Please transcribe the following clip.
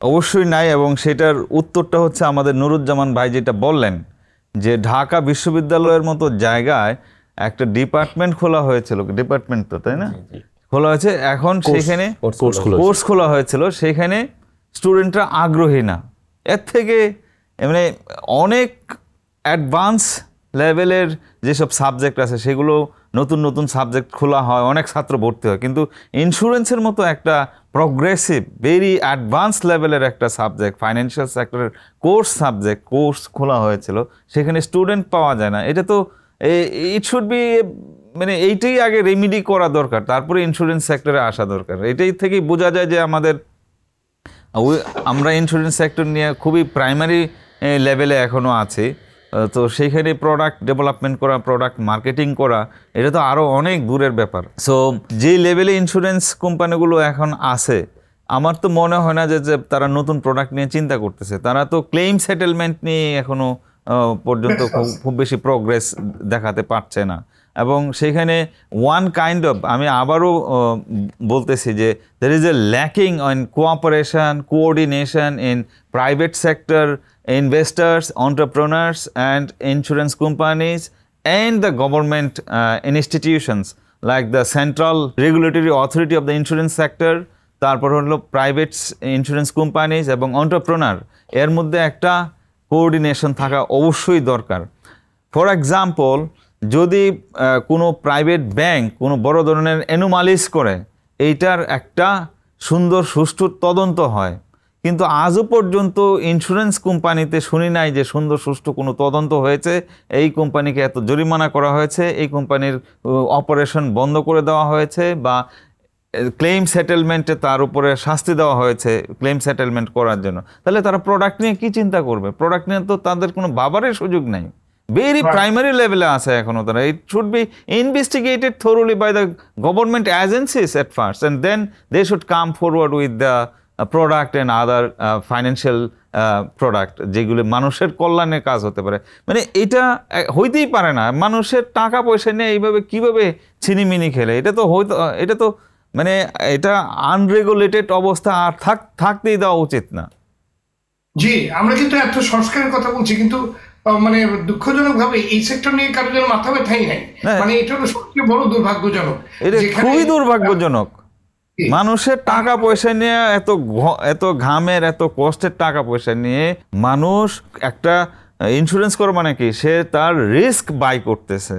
অবশ্যই নাই, এবং সেটার উত্তরটা হচ্ছে আমাদের নুরুজ্জামান ভাই যেটা বললেন, যে ঢাকা বিশ্ববিদ্যালয়ের মতো জায়গায় একটা ডিপার্টমেন্ট খোলা হয়েছিল, ডিপার্টমেন্ট তো তাই না, খোলা হয়েছে, এখন সেখানে কোর্স খোলা হয়েছিল, সেখানে স্টুডেন্টরা আগ্রহী না। এর থেকে মানে অনেক অ্যাডভান্স লেভেলের যেসব সাবজেক্ট আছে সেগুলো নতুন নতুন সাবজেক্ট খোলা হয়, অনেক ছাত্র ভর্তি হয়, কিন্তু ইন্স্যুরেন্সের মতো একটা প্রগ্রেসিভ ভেরি অ্যাডভান্স লেভেলের একটা সাবজেক্ট, ফাইন্যান্সিয়াল সেক্টরের কোর্স খোলা হয়েছিল, সেখানে স্টুডেন্ট পাওয়া যায় না। এটা তো ইট শুড বি, মানে এইটাই আগে রেমিডি করা দরকার, তারপরে ইন্স্যুরেন্স সেক্টরে আসা দরকার। এটাই থেকেই বোঝা যায় যে আমরা ইন্স্যুরেন্স সেক্টর নিয়ে খুবই প্রাইমারি লেভেলে এখনও আছি। তো সেইখানে প্রোডাক্ট ডেভেলপমেন্ট করা, প্রোডাক্ট মার্কেটিং করা, এটা তো আরও অনেক দূরের ব্যাপার। সো যে লেভেলে ইন্স্যুরেন্স কোম্পানিগুলো এখন আছে, আমার তো মনে হয় না যে তারা নতুন প্রোডাক্ট নিয়ে চিন্তা করতেছে। তারা তো ক্লেইম সেটেলমেন্ট নিয়ে এখনও পর্যন্ত খুব বেশি প্রোগ্রেস দেখাতে পারছে না। এবং সেখানে ওয়ান কাইন্ড অফ, আমি আবারও বলতেছি যে there is a lacking on cooperation, coordination in private sector investors, entrepreneurs and insurance companies and the government institutions like the Central Regulatory Authority of the Insurance Sector, তারপর হলো private insurance companies এবং entrepreneur, এর মধ্যে একটা coordination থাকা অবশ্যই দরকার। For example, যদি কোনো প্রাইভেট ব্যাংক কোনো বড় ধরনের অ্যানোমালিস করে, এইটার একটা সুন্দর সুষ্ঠু তদন্ত হয়, কিন্তু আজও পর্যন্ত ইন্স্যুরেন্স কোম্পানিতে শুনি নাই যে সুন্দর সুষ্ঠু কোনো তদন্ত হয়েছে, এই কোম্পানিকে এত জরিমানা করা হয়েছে, এই কোম্পানির অপারেশন বন্ধ করে দেওয়া হয়েছে, বা ক্লেম সেটেলমেন্টে তার উপরে শাস্তি দেওয়া হয়েছে ক্লেম সেটেলমেন্ট করার জন্য। তাহলে তারা প্রোডাক্ট নিয়ে কি চিন্তা করবে? প্রোডাক্ট নিয়ে তো তাদের কোনো ভাবারই সুযোগ নাই, ভেরি প্রাইমারি লেভেলে আছে এখনো তারা। It should be investigated thoroughly by the government agencies at first, and then they should come forward with the product and other financial product, যেগুলো মানুষের কল্যাণে কাজ হতে পারে। মানে এটা হইতেই পারে না, মানুষের টাকা পয়সা নিয়ে এইভাবে কিভাবে ছিনিমিনি খেলে, এটা তো মানে এটা আনরেগুলেটেড অবস্থা আর থাকতেই দেওয়া উচিত না। জি, আমরা কিন্তু এত সংস্কারের কথা বলছি, কিন্তু মানে দুঃখজনক ভাবে এই সেক্টর নিয়ে কারোর যেন মাথা ব্যথাই নাই। মানে এটা হলো সবচেয়ে বড় দুর্ভাগ্যজনক, এটা খুবই দুর্ভাগ্যজনক। মানুষের টাকা পয়সা নিয়ে এত ঘামের এত কষ্টের টাকা পয়সা নিয়ে মানুষ একটা ইন্স্যুরেন্স করে, মানে কি, সে তার রিস্ক বাই করতেছে।